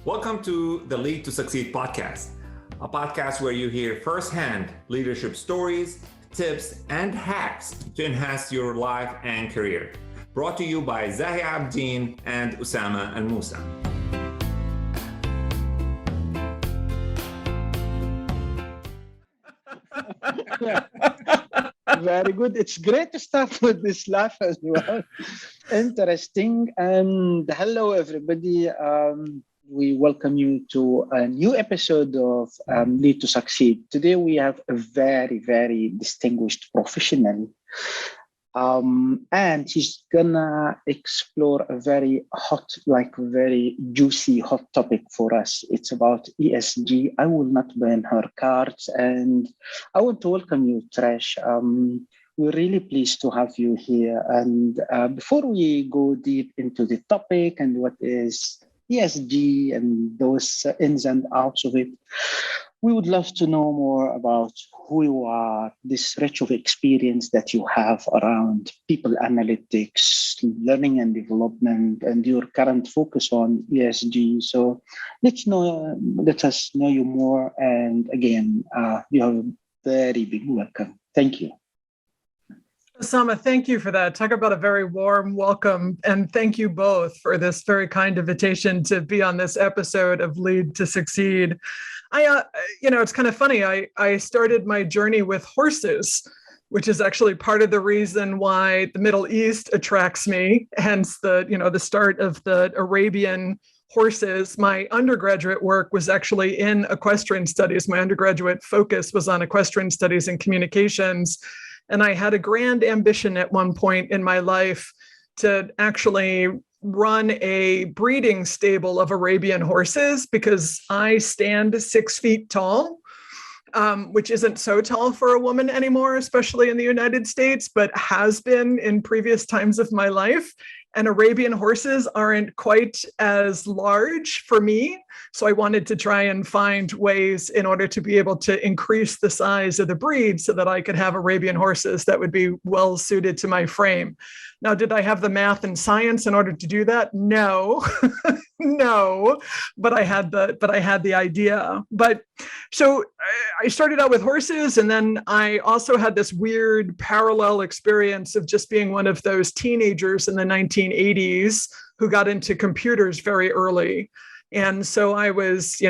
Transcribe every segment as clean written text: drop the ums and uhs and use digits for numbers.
Welcome to the Lead to Succeed podcast, a podcast where you hear firsthand leadership stories, tips, and hacks to enhance your life and career. Brought to you by Zahi Abdeen and Usama Al Musa. Very good. It's great to start with this laugh as well. Interesting. And hello, everybody. We welcome you to a new episode of Lead to Succeed. Today, we have a very, very distinguished professional. And he's gonna explore a very hot, very juicy, hot topic for us. It's about ESG. I will not burn her cards, and I want to welcome you, Trish. We're really pleased to have you here. And before we go deep into the topic and what is ESG and those ins and outs of it, we would love to know more about who you are, this rich of experience that you have around people analytics, learning and development, and your current focus on ESG. So let us know you more. And again, you have a very big welcome. Thank you. Osama, thank you for that. Talk about a very warm welcome. And thank you both for this very kind invitation to be on this episode of Lead to Succeed. It's kind of funny. I started my journey with horses, which is actually part of the reason why the Middle East attracts me, hence the start of the Arabian horses. My undergraduate work was actually in equestrian studies. My undergraduate focus was on equestrian studies and communications. And I had a grand ambition at one point in my life to actually run a breeding stable of Arabian horses because I stand 6 feet tall, which isn't so tall for a woman anymore, especially in the United States, but has been in previous times of my life. And Arabian horses aren't quite as large for me. So I wanted to try and find ways in order to be able to increase the size of the breed so that I could have Arabian horses that would be well suited to my frame. Now, did I have the math and science in order to do that? No, no, but I had the idea. But so I started out with horses, and then I also had this weird parallel experience of just being one of those teenagers in the 1980s who got into computers very early. And so I was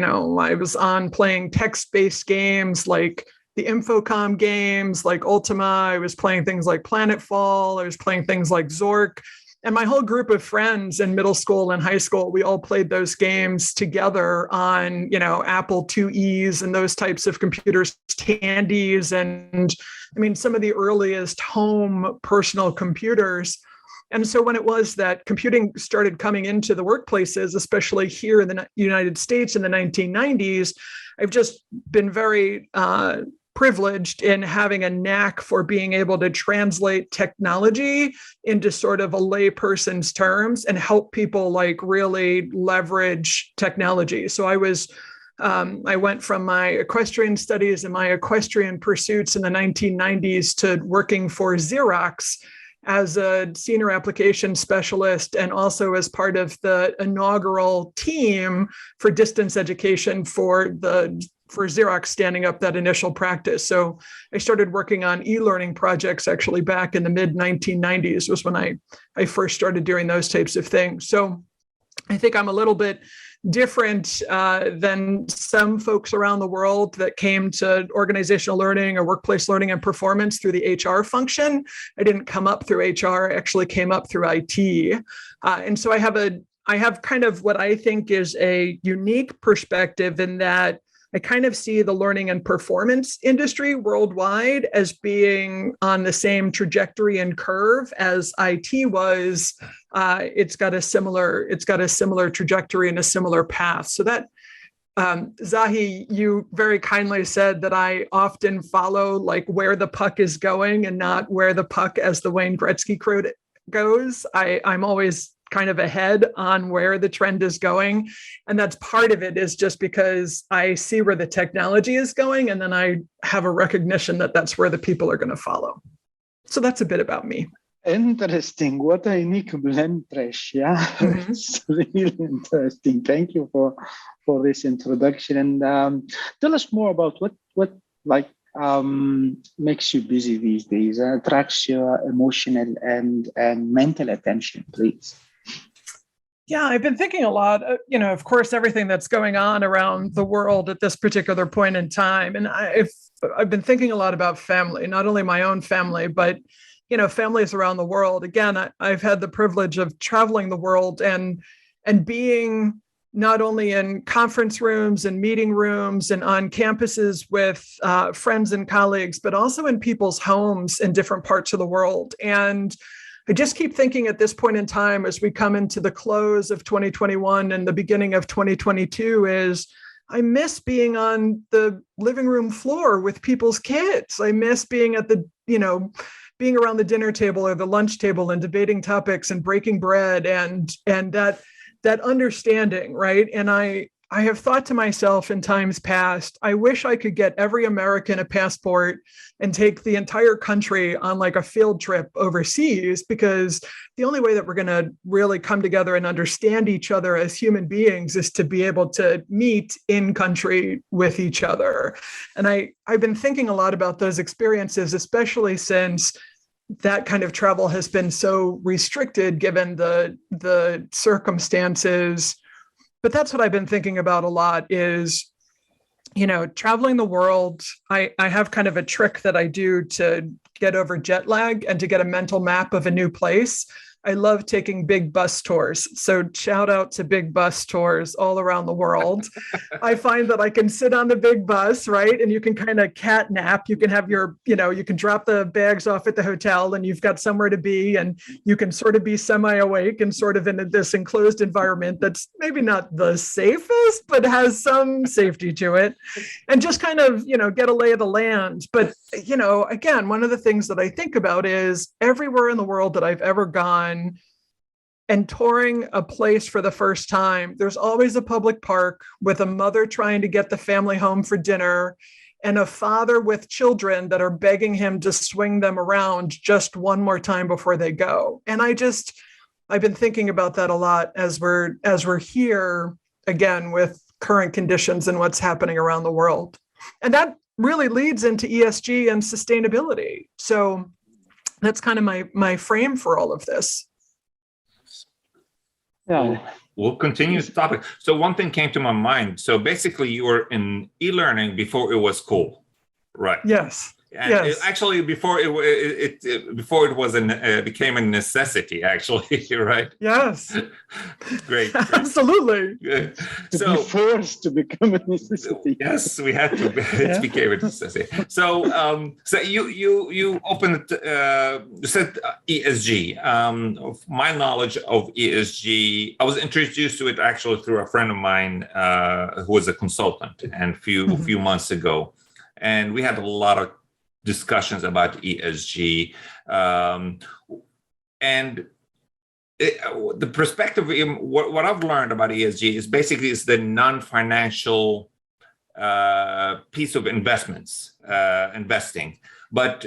on playing text-based games like the Infocom games, like Ultima. I was playing things like Planetfall. I was playing things like Zork. And my whole group of friends in middle school and high school, we all played those games together on, Apple IIe's and those types of computers, Tandies, and some of the earliest home personal computers. And so when it was that computing started coming into the workplaces, especially here in the United States in the 1990s, I've just been very privileged in having a knack for being able to translate technology into sort of a layperson's terms and help people really leverage technology. So I went from my equestrian studies and my equestrian pursuits in the 1990s to working for Xerox as a senior application specialist and also as part of the inaugural team for distance education for Xerox standing up that initial practice. So I started working on e-learning projects actually back in the mid-1990s was when I first started doing those types of things. So I think I'm a little bit different than some folks around the world that came to organizational learning or workplace learning and performance through the HR function. I didn't come up through HR, I actually came up through IT. And so I have kind of what I think is a unique perspective in that I kind of see the learning and performance industry worldwide as being on the same trajectory and curve as IT was. It's got a similar trajectory and a similar path. So that, Zahi, you very kindly said that I often follow where the puck is going and not where the puck, as the Wayne Gretzky quote goes. I'm always kind of ahead on where the trend is going. And that's part of it is just because I see where the technology is going. And then I have a recognition that that's where the people are going to follow. So that's a bit about me. Interesting. What a unique blend, Trish. Yeah, Mhm. it's really interesting. Thank you for this introduction. And tell us more about what like makes you busy these days, attracts your emotional and mental attention, please. Yeah, I've been thinking a lot, of course, everything that's going on around the world at this particular point in time. And I've been thinking a lot about family, not only my own family, but, families around the world. Again, I've had the privilege of traveling the world and being not only in conference rooms and meeting rooms and on campuses with friends and colleagues, but also in people's homes in different parts of the world. And I just keep thinking at this point in time, as we come into the close of 2021 and the beginning of 2022, is I miss being on the living room floor with people's kids. I miss being at being around the dinner table or the lunch table and debating topics and breaking bread and that understanding, right? And I have thought to myself in times past, I wish I could get every American a passport and take the entire country on like a field trip overseas, because the only way that we're going to really come together and understand each other as human beings is to be able to meet in country with each other. And I've been thinking a lot about those experiences, especially since that kind of travel has been so restricted given the circumstances. But that's what I've been thinking about a lot is, traveling the world. I have kind of a trick that I do to get over jet lag and to get a mental map of a new place. I love taking big bus tours. So shout out to big bus tours all around the world. I find that I can sit on the big bus, right? And you can kind of cat nap. You can have you can drop the bags off at the hotel and you've got somewhere to be, and you can sort of be semi-awake and sort of in this enclosed environment that's maybe not the safest, but has some safety to it, and just kind of, get a lay of the land. But, again, one of the things that I think about is everywhere in the world that I've ever gone, and touring a place for the first time, there's always a public park with a mother trying to get the family home for dinner and a father with children that are begging him to swing them around just one more time before they go. And I've been thinking about that a lot as we're here again with current conditions and what's happening around the world. And that really leads into ESG and sustainability. So that's kind of my frame for all of this. Yeah. We'll continue the topic. So one thing came to my mind. So basically you were in e-learning before it was cool, right? Yes. And yes. Actually, before it was became a necessity, actually, right? Yes. Great. Absolutely. To be forced to become a necessity. Yes, we had to. It became a necessity. So, you opened. You said ESG. Of my knowledge of ESG, I was introduced to it actually through a friend of mine who was a consultant, and few months ago, and we had a lot of discussions about ESG, and the perspective, what I've learned about ESG is basically it's the non-financial piece of investing. But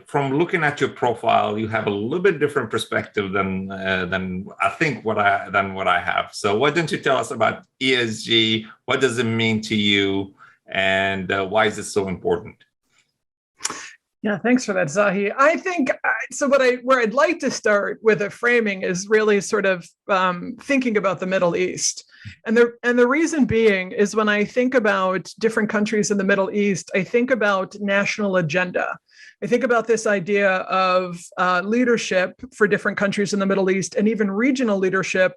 from looking at your profile, you have a little bit different perspective than I think what I have. So why don't you tell us about ESG? What does it mean to you, and why is it so important? Yeah, thanks for that, Zahi. I think so. Where I'd like to start with a framing is really sort of thinking about the Middle East, and the reason being is when I think about different countries in the Middle East, I think about national agenda. I think about this idea of leadership for different countries in the Middle East, and even regional leadership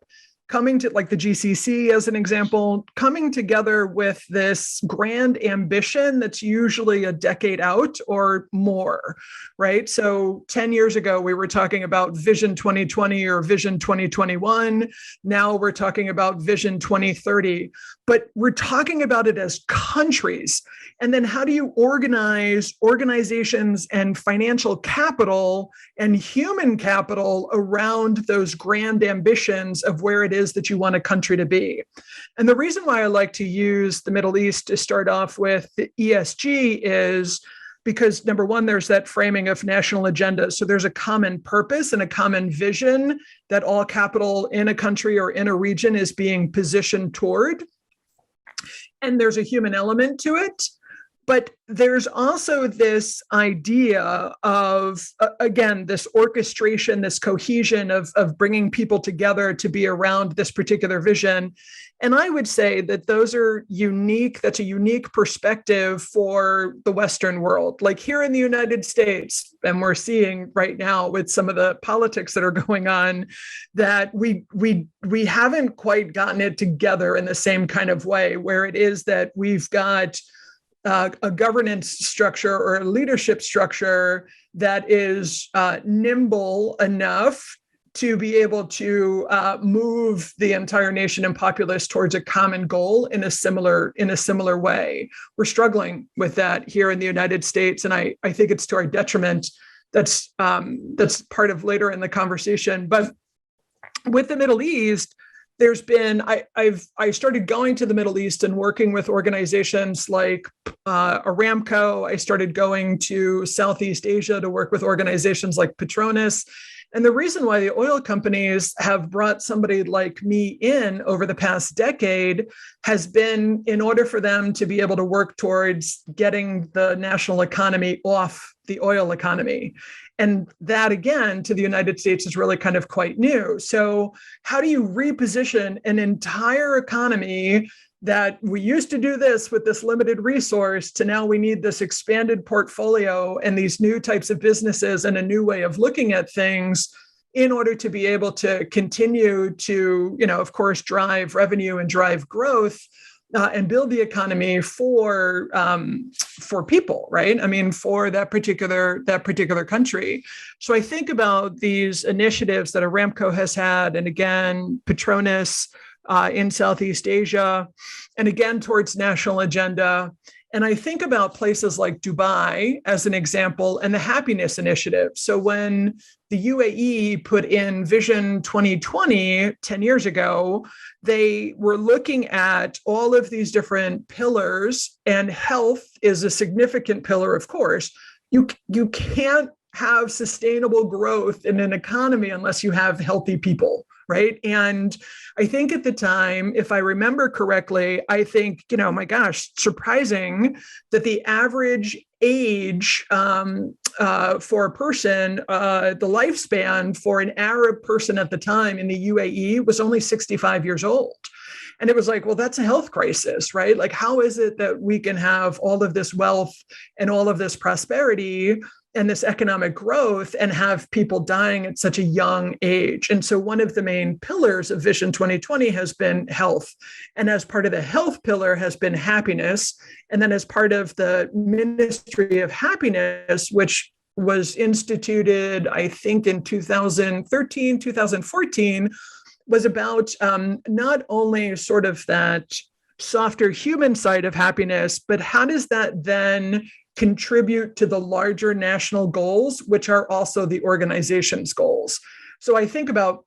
coming to, like the GCC as an example, coming together with this grand ambition that's usually a decade out or more, right? So 10 years ago, we were talking about Vision 2020 or Vision 2021. Now we're talking about Vision 2030, but we're talking about it as countries. And then how do you organize organizations and financial capital and human capital around those grand ambitions of where it is that you want a country to be? And the reason why I like to use the Middle East to start off with the ESG is because number one, there's that framing of national agenda. So there's a common purpose and a common vision that all capital in a country or in a region is being positioned toward. And there's a human element to it. But there's also this idea of, again, this orchestration, this cohesion of bringing people together to be around this particular vision. And I would say that those are unique. That's a unique perspective for the Western world. Like here in the United States, and we're seeing right now with some of the politics that are going on, that we haven't quite gotten it together in the same kind of way, where it is that we've got a governance structure or a leadership structure that is nimble enough to be able to move the entire nation and populace towards a common goal in a similar way. We're struggling with that here in the United States, and I think it's to our detriment. That's part of later in the conversation. But with the Middle East, there's been, I started going to the Middle East and working with organizations like Aramco. I started going to Southeast Asia to work with organizations like Petronas. And the reason why the oil companies have brought somebody like me in over the past decade has been in order for them to be able to work towards getting the national economy off the oil economy. And that, again, to the United States is really kind of quite new. So how do you reposition an entire economy that we used to do this with this limited resource to now we need this expanded portfolio and these new types of businesses and a new way of looking at things in order to be able to continue to, of course, drive revenue and drive growth and build the economy for people, right? I mean, for that particular country. So I think about these initiatives that Aramco has had, and again, Petronas in Southeast Asia, and again, towards national agenda. And I think about places like Dubai as an example, and the Happiness Initiative. So when the UAE put in Vision 2020 10 years ago, they were looking at all of these different pillars, and health is a significant pillar, of course. You can't have sustainable growth in an economy unless you have healthy people, right? And I think at the time, if I remember correctly, I think, my gosh, surprising that the average age for a person, the lifespan for an Arab person at the time in the UAE was only 65 years old. And it was like, well, that's a health crisis, right? Like, how is it that we can have all of this wealth and all of this prosperity and this economic growth and have people dying at such a young age? And so one of the main pillars of Vision 2020 has been health. And as part of the health pillar has been happiness. And then as part of the Ministry of Happiness, which was instituted, I think, in 2013, 2014, was about not only sort of that softer human side of happiness, but how does that then contribute to the larger national goals, which are also the organization's goals. So I think about,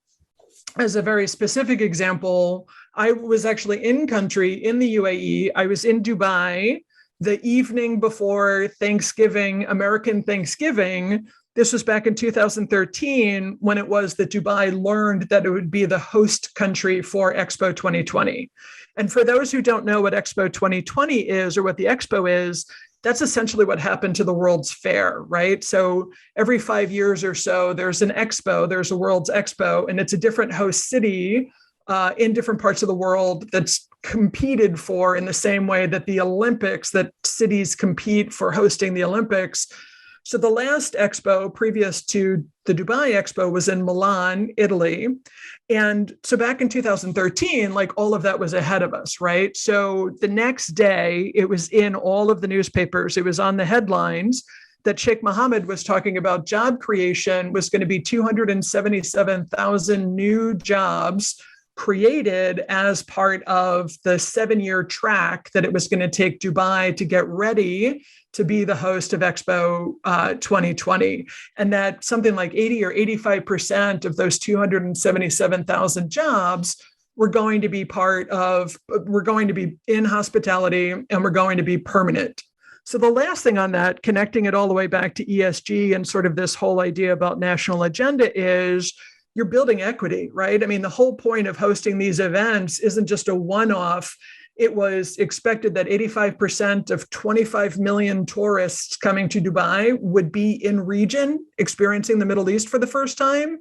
as a very specific example, I was actually in country in the UAE. I was in Dubai the evening before Thanksgiving, American Thanksgiving. This was back in 2013 when it was that Dubai learned that it would be the host country for Expo 2020. And for those who don't know what Expo 2020 is or what the Expo is, that's essentially what happened to the World's Fair, right? So every 5 years or so, there's an expo, there's a World's Expo, and it's a different host city in different parts of the world that's competed for in the same way that the Olympics, that cities compete for hosting the Olympics. So the last expo previous to the Dubai Expo was in Milan, Italy. And so back in 2013, like all of that was ahead of us, right? So the next day, it was in all of the newspapers. It was on the headlines that Sheikh Mohammed was talking about job creation was going to be 277,000 new jobs created as part of the 7-year track that it was going to take Dubai to get ready to be the host of Expo 2020. And that something like 80 or 85% of those 277,000 jobs were going to be in hospitality and were going to be permanent. So the last thing on that, connecting it all the way back to ESG and sort of this whole idea about national agenda is you're building equity, right? I mean, the whole point of hosting these events isn't just a one-off. It was expected that 85% of 25 million tourists coming to Dubai would be in region experiencing the Middle East for the first time.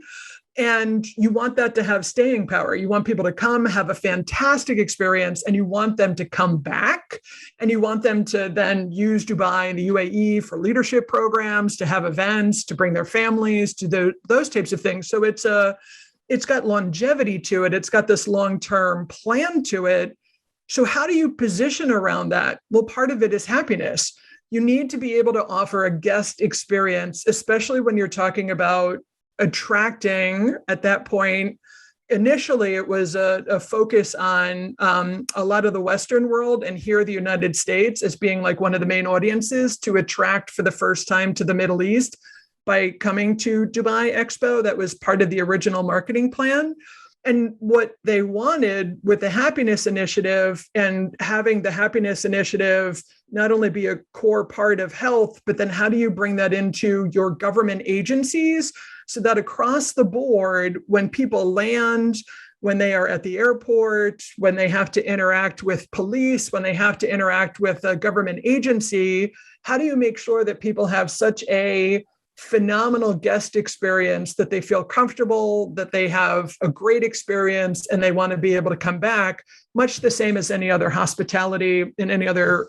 And you want that to have staying power. You want people to come, have a fantastic experience, and you want them to come back. And you want them to then use Dubai and the UAE for leadership programs, to have events, to bring their families, to those types of things. So it's got longevity to it. It's got this long-term plan to it. So how do you position around that? Well, part of it is happiness. You need to be able to offer a guest experience, especially when you're talking about attracting, at that point, initially it was a focus on a lot of the Western world, and here the United States as being like one of the main audiences to attract for the first time to the Middle East by coming to Dubai Expo. That was part of the original marketing plan. And what they wanted with the happiness initiative, and having the happiness initiative not only be a core part of health, but then how do you bring that into your government agencies so that across the board, when people land, when they are at the airport, when they have to interact with police, when they have to interact with a government agency, how do you make sure that people have such a phenomenal guest experience that they feel comfortable, that they have a great experience, and they want to be able to come back, much the same as any other hospitality and any other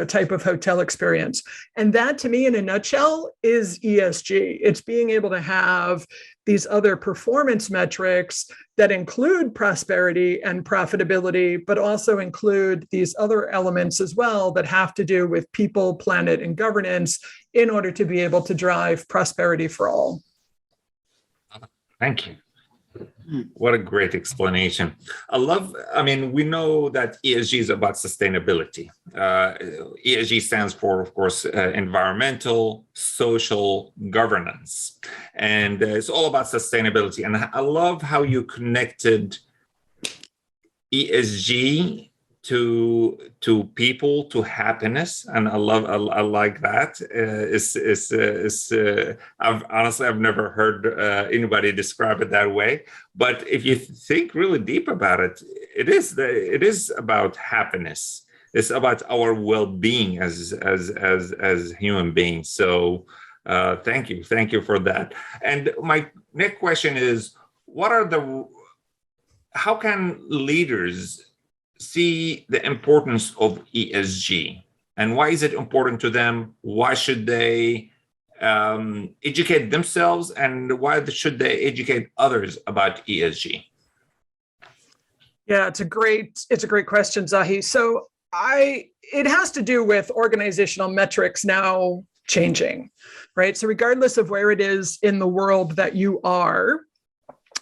type of hotel experience. And that, to me, in a nutshell, is ESG. It's being able to have these other performance metrics that include prosperity and profitability, but also include these other elements as well that have to do with people, planet, and governance in order to be able to drive prosperity for all. Thank you. What a great explanation. We know that ESG is about sustainability. ESG stands for, of course, environmental, social, governance. And it's all about sustainability. And I love how you connected ESG to people, to happiness, and I like that. I've never heard anybody describe it that way. But if you think really deep about it, it is about happiness. It's about our well-being as human beings. So thank you for that. And my next question is, how can leaders see the importance of ESG, and why is it important to them? Why should they educate themselves, and why should they educate others about ESG? Yeah, it's a great question, Zahi. So it has to do with organizational metrics now changing, right? So regardless of where it is in the world that you are,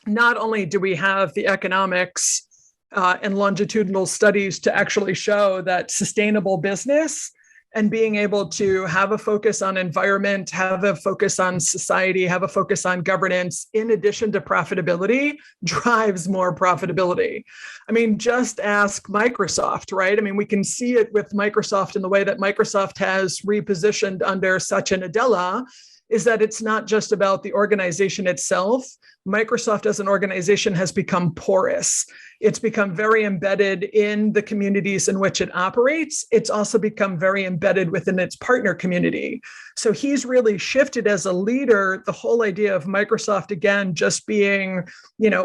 not only do we have the economics and longitudinal studies to actually show that sustainable business and being able to have a focus on environment, have a focus on society, have a focus on governance, in addition to profitability, drives more profitability. I mean, just ask Microsoft, right? I mean, we can see it with Microsoft in the way that Microsoft has repositioned under Satya Nadella, is that it's not just about the organization itself. Microsoft as an organization has become porous. It's become very embedded in the communities in which it operates. It's also become very embedded within its partner community. So he's really shifted as a leader the whole idea of Microsoft, again, just being,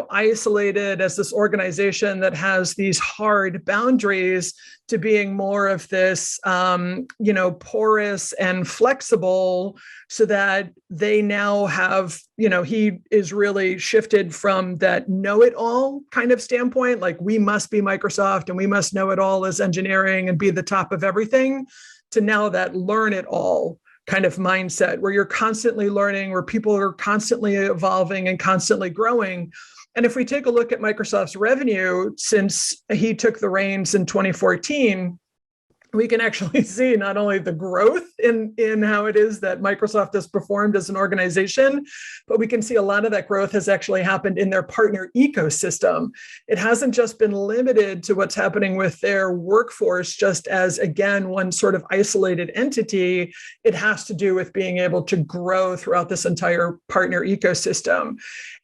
isolated as this organization that has these hard boundaries, to being more of this, porous and flexible, so that they now have, he is really shifted from that know-it-all kind of standpoint, like we must be Microsoft and we must know it all as engineering and be the top of everything, to now that learn-it-all kind of mindset, where you're constantly learning, where people are constantly evolving and constantly growing. And if we take a look at Microsoft's revenue since he took the reins in 2014, we can actually see not only the growth in how it is that Microsoft has performed as an organization, but we can see a lot of that growth has actually happened in their partner ecosystem. It hasn't just been limited to what's happening with their workforce, just as, again, one sort of isolated entity. It has to do with being able to grow throughout this entire partner ecosystem.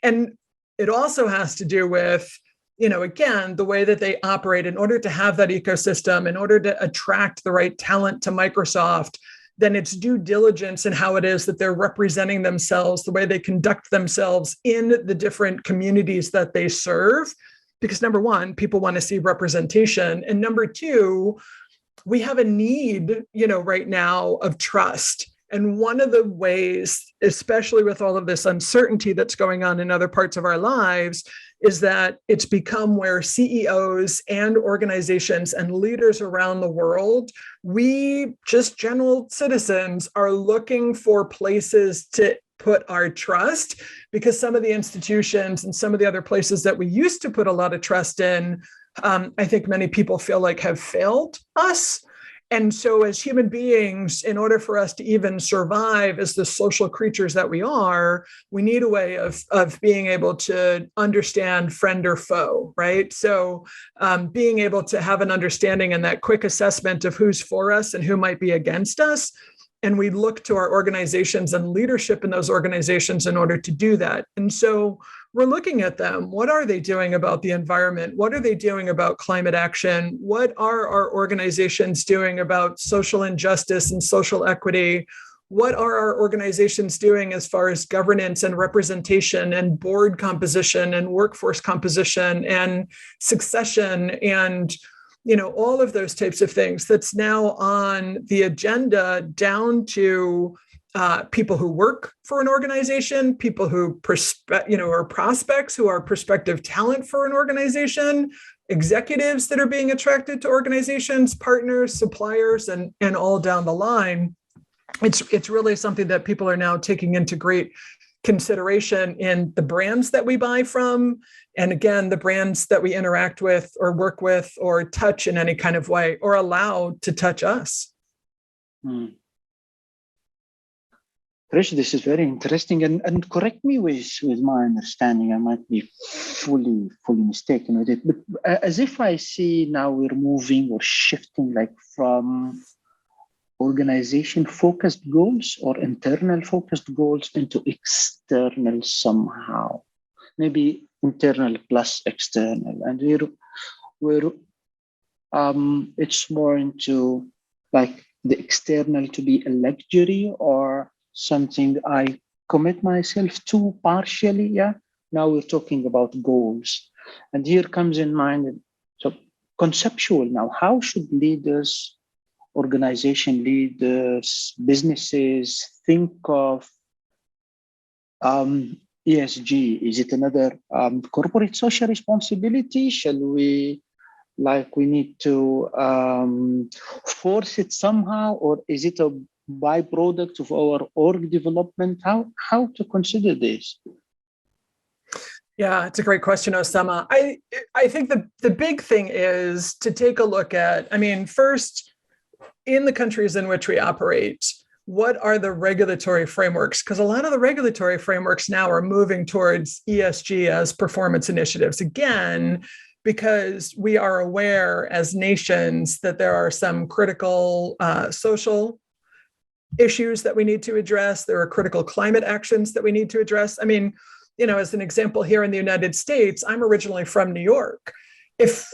And it also has to do with, again, the way that they operate in order to have that ecosystem, in order to attract the right talent to Microsoft. Then it's due diligence in how it is that they're representing themselves, the way they conduct themselves in the different communities that they serve. Because number one, people want to see representation. And number two, we have a need, right now of trust. And one of the ways, especially with all of this uncertainty that's going on in other parts of our lives, is that it's become where CEOs and organizations and leaders around the world, we just general citizens are looking for places to put our trust, because some of the institutions and some of the other places that we used to put a lot of trust in, I think many people feel like have failed us. And so as human beings, in order for us to even survive as the social creatures that we are, we need a way of being able to understand friend or foe, right? So being able to have an understanding and that quick assessment of who's for us and who might be against us. And we look to our organizations and leadership in those organizations in order to do that. And so we're looking at them. What are they doing about the environment? What are they doing about climate action? What are our organizations doing about social injustice and social equity? What are our organizations doing as far as governance and representation and board composition and workforce composition and succession and all of those types of things that's now on the agenda, down to people who work for an organization, people who are prospects, who are prospective talent for an organization, executives that are being attracted to organizations, partners, suppliers, and all down the line. It's really something that people are now taking into great consideration in the brands that we buy from, and again, the brands that we interact with or work with or touch in any kind of way or allow to touch us. Trish, this is very interesting, and correct me with my understanding. I might be fully mistaken with it, but as if I see now we're moving or shifting like from organization-focused goals or internal-focused goals into external somehow, maybe internal plus external, and we're it's more into like the external to be a luxury or something I commit myself to partially. Yeah. Now we're talking about goals, and here comes in mind. So conceptual now. How should leaders, organization leaders, businesses think of ESG? Is it another corporate social responsibility? Shall we need to force it somehow, or is it a byproduct of our org development? How to consider this? Yeah, it's a great question, Osama. I think the big thing is to take a look at, first, in the countries in which we operate, what are the regulatory frameworks? Because a lot of the regulatory frameworks now are moving towards ESG as performance initiatives. Again, because we are aware as nations that there are some critical social issues that we need to address. There are critical climate actions that we need to address. As an example, here in the United States, I'm originally from New York. If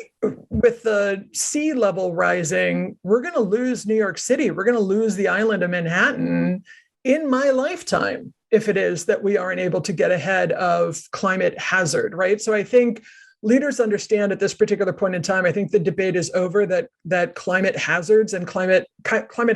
with the sea level rising, we're going to lose New York City, we're going to lose the island of Manhattan in my lifetime, if it is that we aren't able to get ahead of climate hazard, right? So I think leaders understand at this particular point in time, I think the debate is over that climate hazards and climate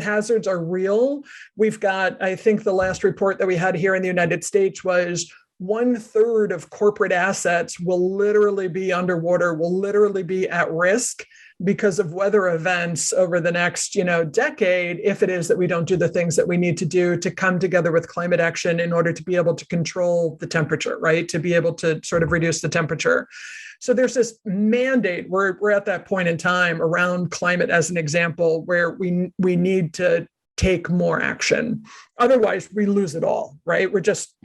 hazards are real. We've got, I think the last report that we had here in the United States was 1/3 of corporate assets will literally be underwater, will literally be at risk because of weather events over the next, decade, if it is that we don't do the things that we need to do to come together with climate action in order to be able to control the temperature, right? To be able to sort of reduce the temperature. So there's this mandate. We're at that point in time around climate as an example where we need to take more action. Otherwise, we lose it all, right? We're just,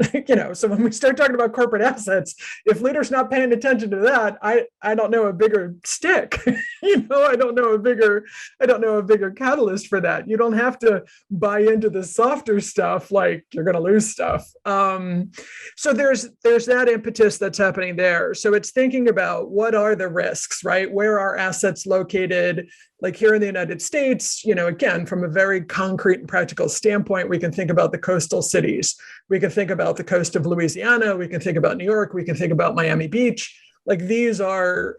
so when we start talking about corporate assets, if leaders not paying attention to that, I don't know a bigger stick. I don't know a bigger catalyst for that. You don't have to buy into the softer stuff like you're going to lose stuff. So there's that impetus that's happening there. So it's thinking about what are the risks, right? Where are assets located? Like here in the United States, again, from a very concrete and practical standpoint, we can think about the coastal cities. We can think about the coast of Louisiana. We can think about New York. We can think about Miami Beach. Like these are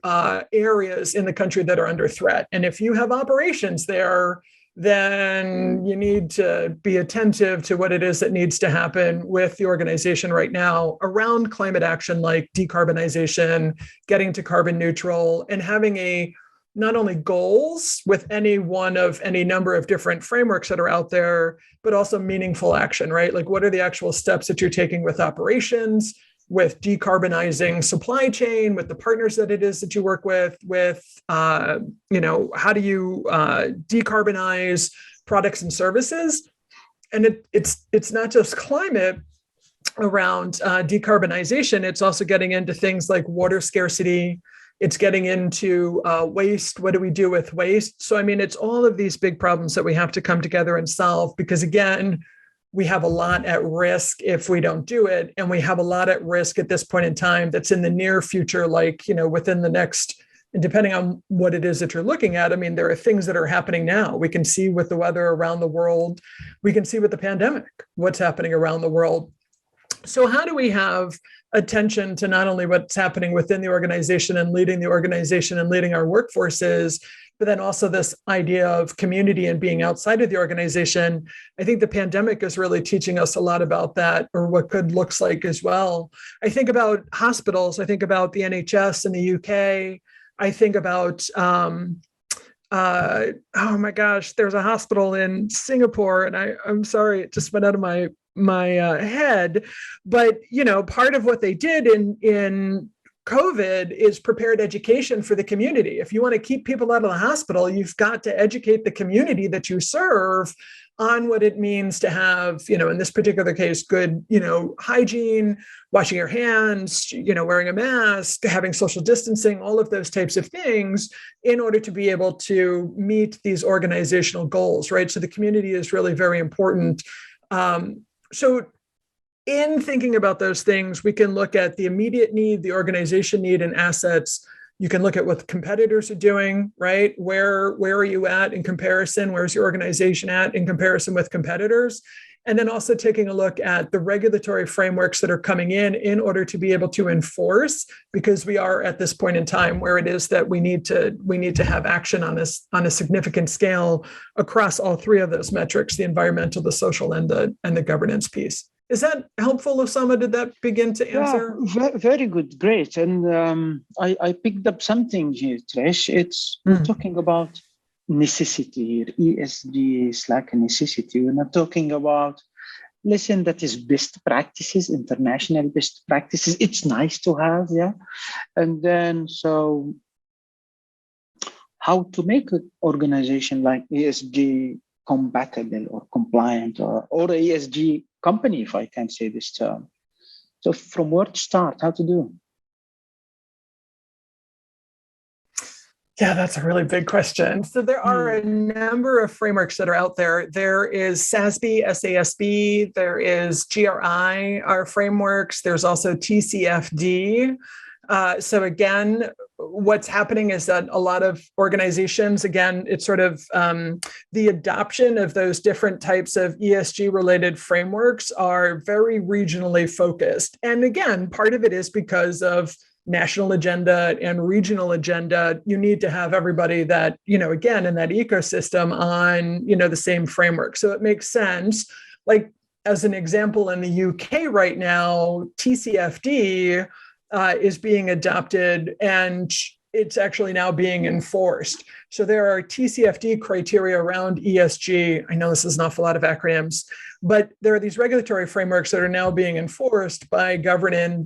areas in the country that are under threat. And if you have operations there, then you need to be attentive to what it is that needs to happen with the organization right now around climate action, like decarbonization, getting to carbon neutral, and having not only goals with any one of any number of different frameworks that are out there, but also meaningful action, right? Like what are the actual steps that you're taking with operations, with decarbonizing supply chain, with the partners that it is that you work with how do you decarbonize products and services? And it's not just climate around decarbonization, it's also getting into things like water scarcity. It's getting into waste. What do we do with waste? So, it's all of these big problems that we have to come together and solve because, again, we have a lot at risk if we don't do it. And we have a lot at risk at this point in time that's in the near future, like, within the next, and depending on what it is that you're looking at, there are things that are happening now. We can see with the weather around the world. We can see with the pandemic, what's happening around the world. So how do we have attention to not only what's happening within the organization and leading the organization and leading our workforces, but then also this idea of community and being outside of the organization? I think the pandemic is really teaching us a lot about that, or what good looks like as well. I think about hospitals. I think about the NHS in the UK. I think about, oh my gosh, there's a hospital in Singapore, and I'm sorry, it just went out of my head. But, part of what they did in COVID is prepared education for the community. If you want to keep people out of the hospital, you've got to educate the community that you serve on what it means to have, in this particular case, good, hygiene, washing your hands, wearing a mask, having social distancing, all of those types of things in order to be able to meet these organizational goals, right? So the community is really very important. So in thinking about those things, we can look at the immediate need, the organization need, and assets. You can look at what the competitors are doing, right? Where are you at in comparison? Where's your organization at in comparison with competitors? And then also taking a look at the regulatory frameworks that are coming in order to be able to enforce, because we are at this point in time where it is that we need to have action on a significant scale across all three of those metrics: the environmental, the social, and the governance piece. Is that helpful, Osama? Did that begin to answer? Yeah, very good, great. And I picked up something here, Trish. We're talking about necessity. ESG is like a necessity. We're not talking about, listen, that is best practices, international best practices. It's nice to have, yeah. And then, so how to make an organization like ESG compatible or compliant, or ESG company, if I can say this term. So from where to start, how to do? Yeah, that's a really big question. So there are a number of frameworks that are out there. There is SASB, SASB, there is GRI, our frameworks. There's also TCFD. So again, what's happening is that a lot of organizations, again, it's sort of the adoption of those different types of ESG related frameworks are very regionally focused. And again, part of it is because of national agenda and regional agenda. You need to have everybody that, again, in that ecosystem on, the same framework. So it makes sense. Like as an example, in the UK right now, TCFD is being adopted and it's actually now being enforced. So there are TCFD criteria around ESG. I know this is an awful lot of acronyms, but there are these regulatory frameworks that are now being enforced by governments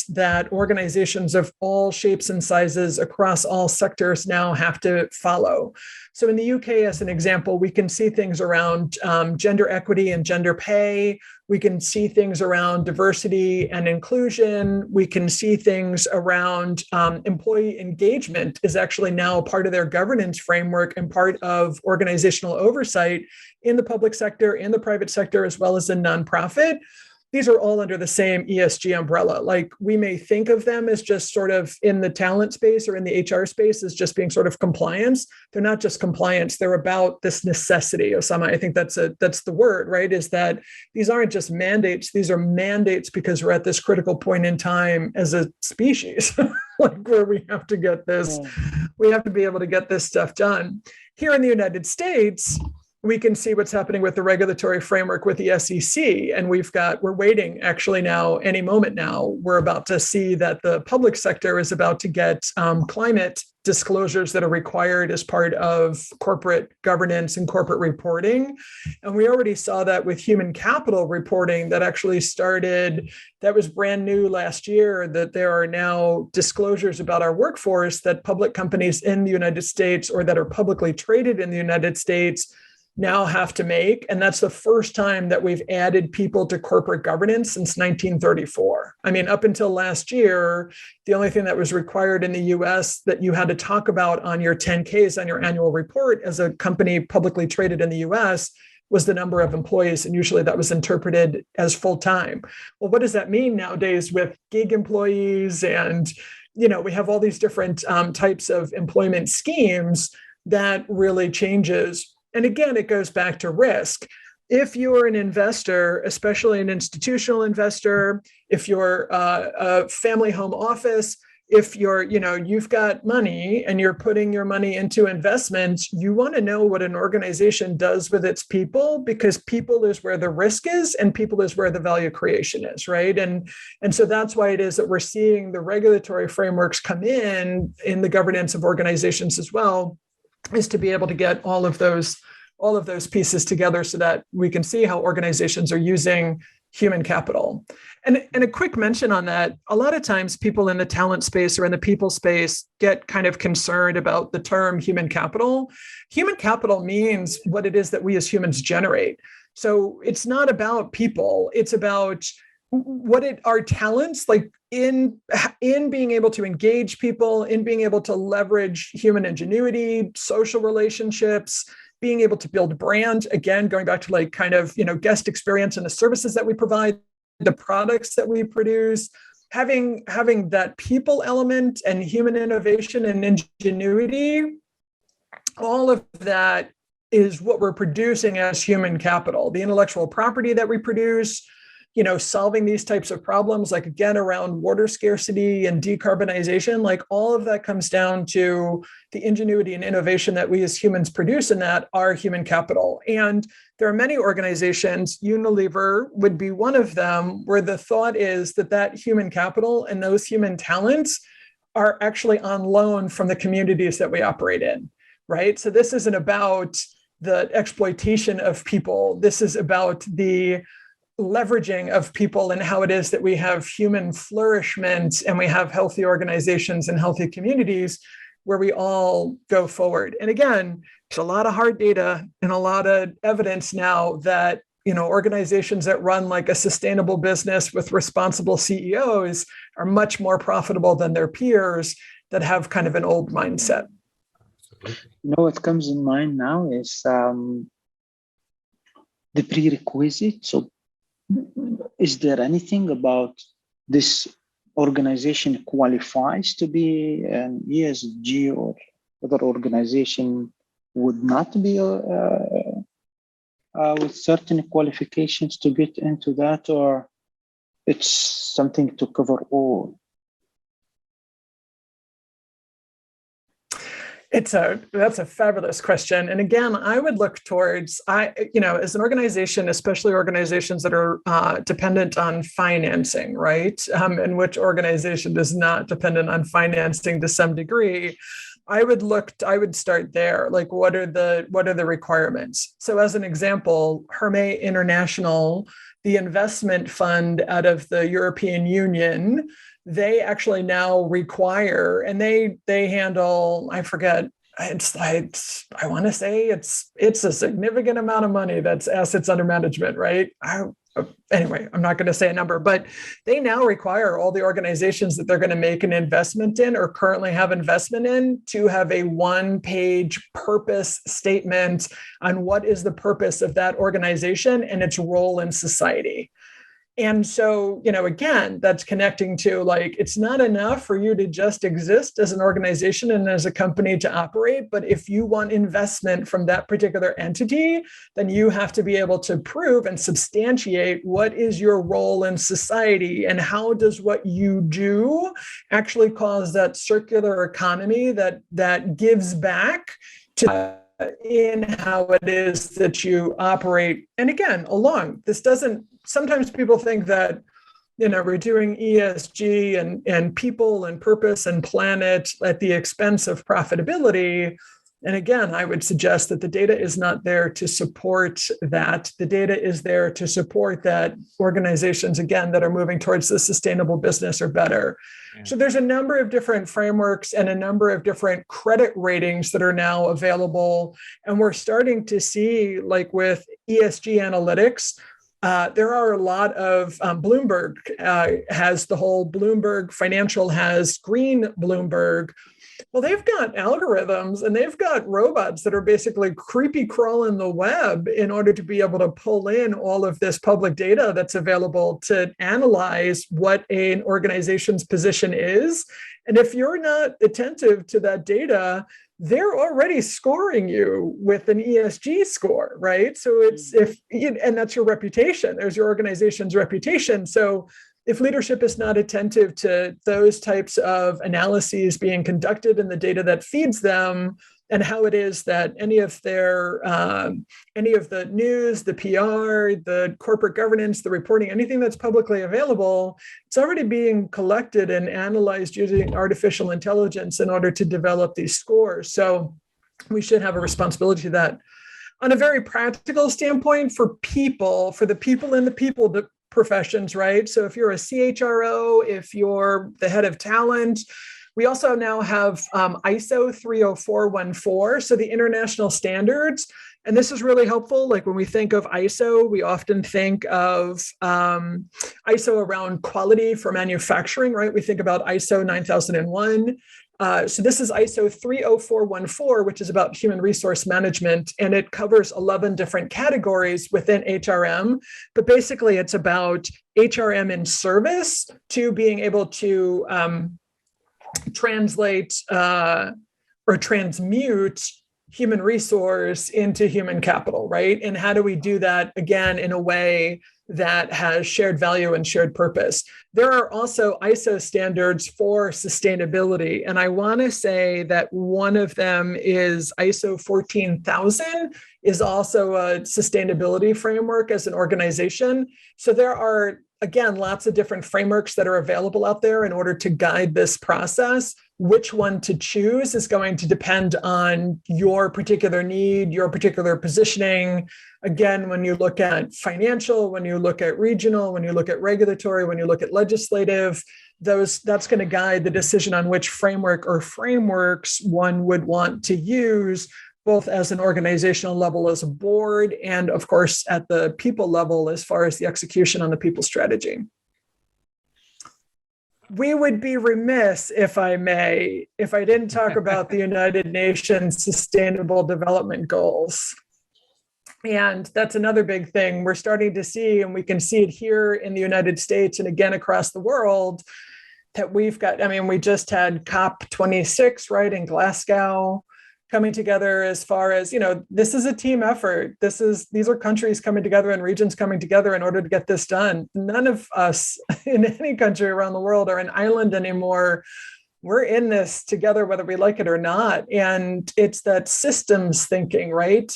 that organizations of all shapes and sizes across all sectors now have to follow. So in the UK, as an example, we can see things around gender equity and gender pay. We can see things around diversity and inclusion. We can see things around employee engagement is actually now part of their governance framework and part of organizational oversight in the public sector, in the private sector, as well as in nonprofit. These are all under the same ESG umbrella. Like, we may think of them as just sort of in the talent space or in the HR space as just being sort of compliance. They're not just compliance. They're about this necessity. Osama, I think that's the word, right? Is that these aren't just mandates. These are mandates because we're at this critical point in time as a species, like where we have to get this, we have to be able to get this stuff done. Here in the United States, we can see what's happening with the regulatory framework with the SEC. And we're waiting actually now, any moment now, we're about to see that the public sector is about to get climate disclosures that are required as part of corporate governance and corporate reporting. And we already saw that with human capital reporting that actually started, that was brand new last year, that there are now disclosures about our workforce that public companies in the United States or that are publicly traded in the United States now have to make. And that's the first time that we've added people to corporate governance since 1934. I mean, up until last year, the only thing that was required in the US that you had to talk about on your 10Ks, on your annual report as a company publicly traded in the US, was the number of employees. And usually that was interpreted as full-time. Well, what does that mean nowadays with gig employees? And, we have all these different types of employment schemes that really changes. And again, it goes back to risk. If you're an investor, especially an institutional investor, if you're a family home office, if you've got money and you're putting your money into investments, you want to know what an organization does with its people, because people is where the risk is and people is where the value creation is, right? And so that's why it is that we're seeing the regulatory frameworks come in the governance of organizations as well, is to be able to get all of those pieces together so that we can see how organizations are using human capital. And a quick mention on that, a lot of times people in the talent space or in the people space get kind of concerned about the term human capital. Human capital means what it is that we as humans generate. So it's not about people, it's about our talents, like in being able to engage people, in being able to leverage human ingenuity, social relationships, being able to build brand, again, going back to like kind of, guest experience and the services that we provide, the products that we produce, having that people element and human innovation and ingenuity, all of that is what we're producing as human capital. The intellectual property that we produce, solving these types of problems, like again, around water scarcity and decarbonization, like all of that comes down to the ingenuity and innovation that we as humans produce, and that are human capital. And there are many organizations, Unilever would be one of them, where the thought is that human capital and those human talents are actually on loan from the communities that we operate in, right? So this isn't about the exploitation of people. This is about the leveraging of people and how it is that we have human flourishment and we have healthy organizations and healthy communities where we all go forward. And again, there's a lot of hard data and a lot of evidence now that, organizations that run like a sustainable business with responsible CEOs are much more profitable than their peers that have kind of an old mindset. What comes in mind now is the prerequisite. So is there anything about this organization qualifies to be an ESG, or other organization would not be with certain qualifications to get into that, or it's something to cover all? That's a fabulous question. And again, I would look towards, as an organization, especially organizations that are dependent on financing, right? And which organization is not dependent on financing to some degree? I would start there. Like, what are the requirements? So as an example, Hermé International, the investment fund out of the European Union, they actually now require, and they handle, I forget, I want to say it's a significant amount of money that's assets under management, right? Anyway, I'm not going to say a number, but they now require all the organizations that they're going to make an investment in or currently have investment in to have a one-page purpose statement on what is the purpose of that organization and its role in society. And so, again, that's connecting to, like, it's not enough for you to just exist as an organization and as a company to operate, but if you want investment from that particular entity, then you have to be able to prove and substantiate what is your role in society and how does what you do actually cause that circular economy that gives back to in how it is that you operate. And again, sometimes people think that, we're doing ESG and people and purpose and planet at the expense of profitability. And again, I would suggest that the data is not there to support that. The data is there to support that organizations, again, that are moving towards the sustainable business are better. Yeah. So there's a number of different frameworks and a number of different credit ratings that are now available. And we're starting to see, like with ESG analytics, there are a lot of Bloomberg has the whole Bloomberg Financial has Green Bloomberg. Well, they've got algorithms and they've got robots that are basically creepy crawling the web in order to be able to pull in all of this public data that's available to analyze what an organization's position is. And if you're not attentive to that data, they're already scoring you with an ESG score, right? So and that's your reputation. There's your organization's reputation. So if leadership is not attentive to those types of analyses being conducted in the data that feeds them, and how it is that any of the news, the PR, the corporate governance, the reporting, anything that's publicly available, it's already being collected and analyzed using artificial intelligence in order to develop these scores. So we should have a responsibility to that. On a very practical standpoint, for the people in the people professions, right? So if you're a CHRO, if you're the head of talent, we also now have ISO 30414, so the international standards. And this is really helpful. Like when we think of ISO, we often think of ISO around quality for manufacturing, right? We think about ISO 9001. So this is ISO 30414, which is about human resource management, and it covers 11 different categories within HRM. But basically, it's about HRM in service to being able to translate or transmute human resource into human capital, right? And how do we do that, again, in a way that has shared value and shared purpose? There are also ISO standards for sustainability. And I want to say that one of them is ISO 14000 is also a sustainability framework as an organization. So there are, again, lots of different frameworks that are available out there in order to guide this process. Which one to choose is going to depend on your particular need, your particular positioning. Again, when you look at financial, when you look at regional, when you look at regulatory, when you look at legislative, that's going to guide the decision on which framework or frameworks one would want to use, both as an organizational level as a board, and of course at the people level as far as the execution on the people strategy. We would be remiss, if I may, if I didn't talk about the United Nations Sustainable Development Goals. And that's another big thing we're starting to see, and we can see it here in the United States and again across the world, that we've got, we just had COP26, right, in Glasgow, coming together as far as, this is a team effort. These are countries coming together and regions coming together in order to get this done. None of us in any country around the world are an island anymore. We're in this together, whether we like it or not. And it's that systems thinking, right?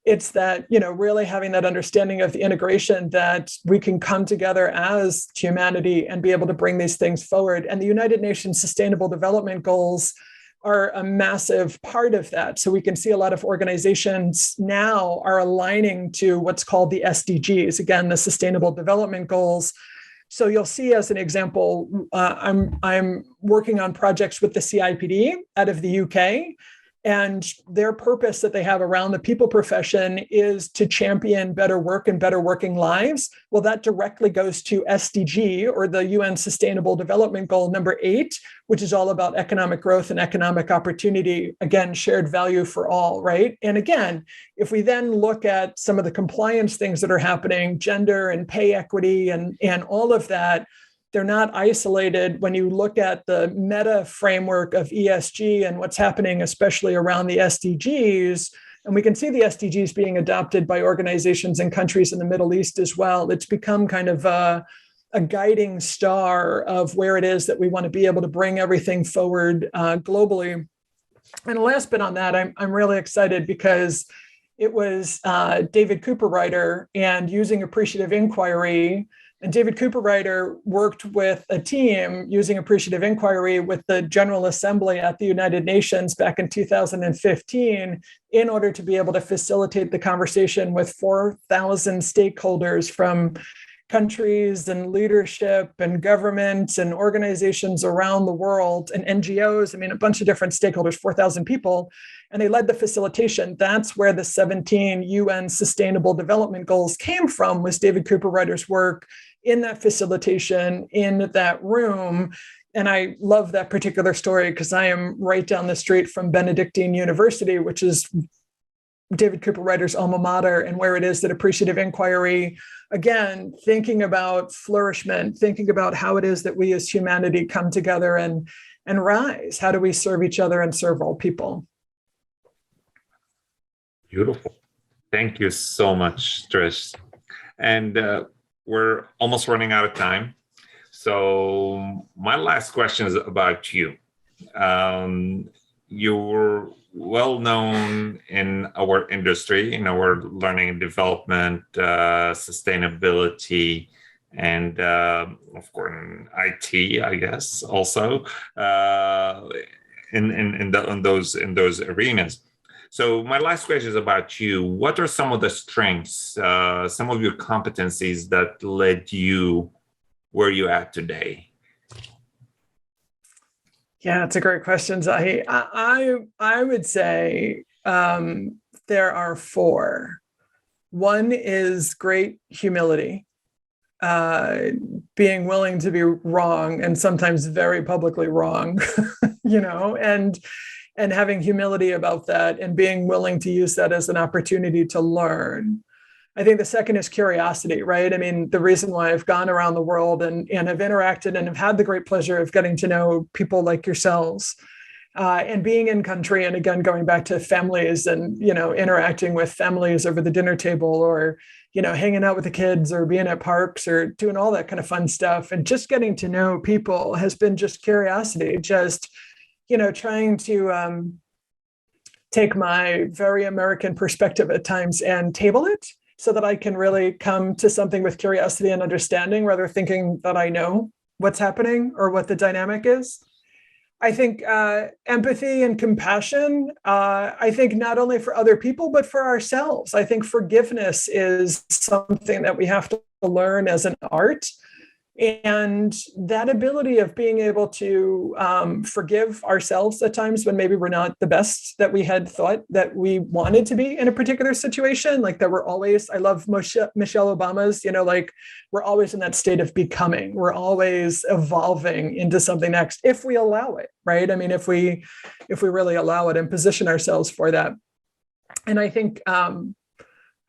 It's that, really having that understanding of the integration that we can come together as humanity and be able to bring these things forward. And the United Nations Sustainable Development Goals, are a massive part of that. So we can see a lot of organizations now are aligning to what's called the SDGs, again, the Sustainable Development Goals. So you'll see, as an example, I'm working on projects with the CIPD out of the UK, and their purpose that they have around the people profession is to champion better work and better working lives. Well, that directly goes to SDG, or the UN Sustainable Development Goal number 8, which is all about economic growth and economic opportunity. Again, shared value for all, right? And again, if we then look at some of the compliance things that are happening, gender and pay equity and all of that, they're not isolated. When you look at the meta framework of ESG and what's happening, especially around the SDGs, and we can see the SDGs being adopted by organizations and countries in the Middle East as well. It's become kind of a guiding star of where it is that we want to be able to bring everything forward globally. And last bit on that, I'm really excited because it was David Cooperrider and using appreciative inquiry. And David Cooperrider worked with a team using appreciative inquiry with the General Assembly at the United Nations back in 2015 in order to be able to facilitate the conversation with 4,000 stakeholders from countries and leadership and governments and organizations around the world and NGOs. I mean, a bunch of different stakeholders, 4,000 people, and they led the facilitation. That's where the 17 UN Sustainable Development Goals came from, was David Cooperrider's work in that facilitation, in that room. And I love that particular story because I am right down the street from Benedictine University, which is David Cooperrider's alma mater, and where it is that appreciative inquiry, again, thinking about flourishment, thinking about how it is that we as humanity come together and rise. How do we serve each other and serve all people? Beautiful. Thank you so much, Trish. And we're almost running out of time. So my last question is about you. You're well known in our industry, in our learning and development, sustainability, and of course in IT, I guess, also in those arenas. So my last question is about you. What are some of the strengths, some of your competencies that led you where you're at today? Yeah, it's a great question. I would say there are 4. One is great humility, being willing to be wrong and sometimes very publicly wrong, and having humility about that and being willing to use that as an opportunity to learn. I think the second is curiosity, right? I mean, the reason why I've gone around the world and have interacted and have had the great pleasure of getting to know people like yourselves and being in country, and again, going back to families and, interacting with families over the dinner table, or, hanging out with the kids or being at parks or doing all that kind of fun stuff. And just getting to know people has been just curiosity, just, trying to take my very American perspective at times and table it, so that I can really come to something with curiosity and understanding, rather thinking that I know what's happening or what the dynamic is. I think empathy and compassion, I think not only for other people, but for ourselves. I think forgiveness is something that we have to learn as an art. And that ability of being able to forgive ourselves at times when maybe we're not the best that we had thought that we wanted to be in a particular situation, like that we're always, I love Michelle Obama's, we're always in that state of becoming, we're always evolving into something next, if we allow it, right? I mean, if we really allow it and position ourselves for that. And I think,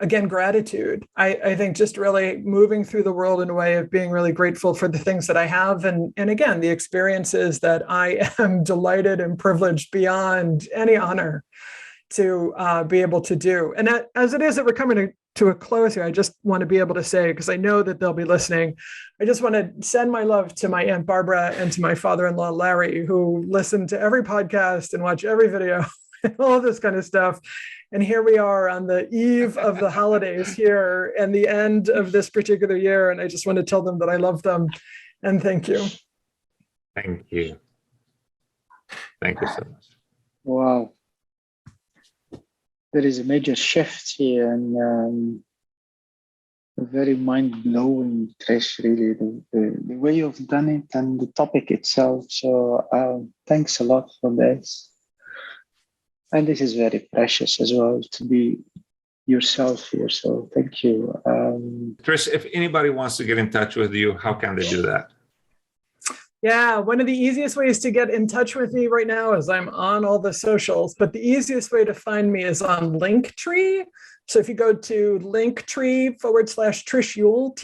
again, gratitude. I think just really moving through the world in a way of being really grateful for the things that I have. And again, the experiences that I am delighted and privileged beyond any honor to be able to do. And that, as it is that we're coming to a close here, I just want to be able to say, because I know that they'll be listening, I just want to send my love to my Aunt Barbara and to my father-in-law, Larry, who listen to every podcast and watch every video and all this kind of stuff. And here we are on the eve of the holidays here and the end of this particular year. And I just want to tell them that I love them and thank you. Thank you. Thank you so much. Wow. There is a major shift here, and very mind-blowing, Trish, really, the way you've done it and the topic itself. So thanks a lot for this. And this is very precious as well to be yourself here. So thank you. Trish, if anybody wants to get in touch with you, how can they do that? Yeah, one of the easiest ways to get in touch with me right now is I'm on all the socials, but the easiest way to find me is on Linktree. So if you go to Linktree/Trish Uhl,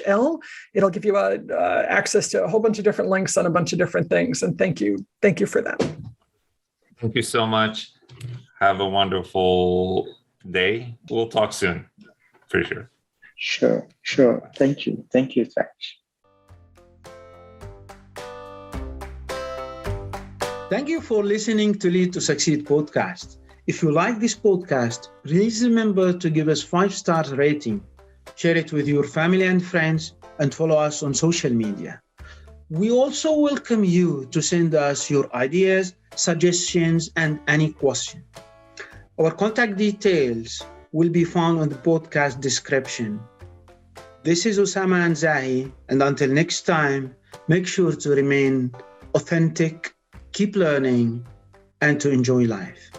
TRISHUHL, it'll give you access to a whole bunch of different links on a bunch of different things. And thank you for that. Thank you so much. Have a wonderful day. We'll talk soon, for sure. Sure. Thank you, Trish. Thank you for listening to Lead to Succeed podcast. If you like this podcast, please remember to give us 5-star rating, share it with your family and friends, and follow us on social media. We also welcome you to send us your ideas, suggestions, and any question. Our contact details will be found on the podcast description. This is Osama and Zahi, and until next time, make sure to remain authentic, keep learning, and to enjoy life.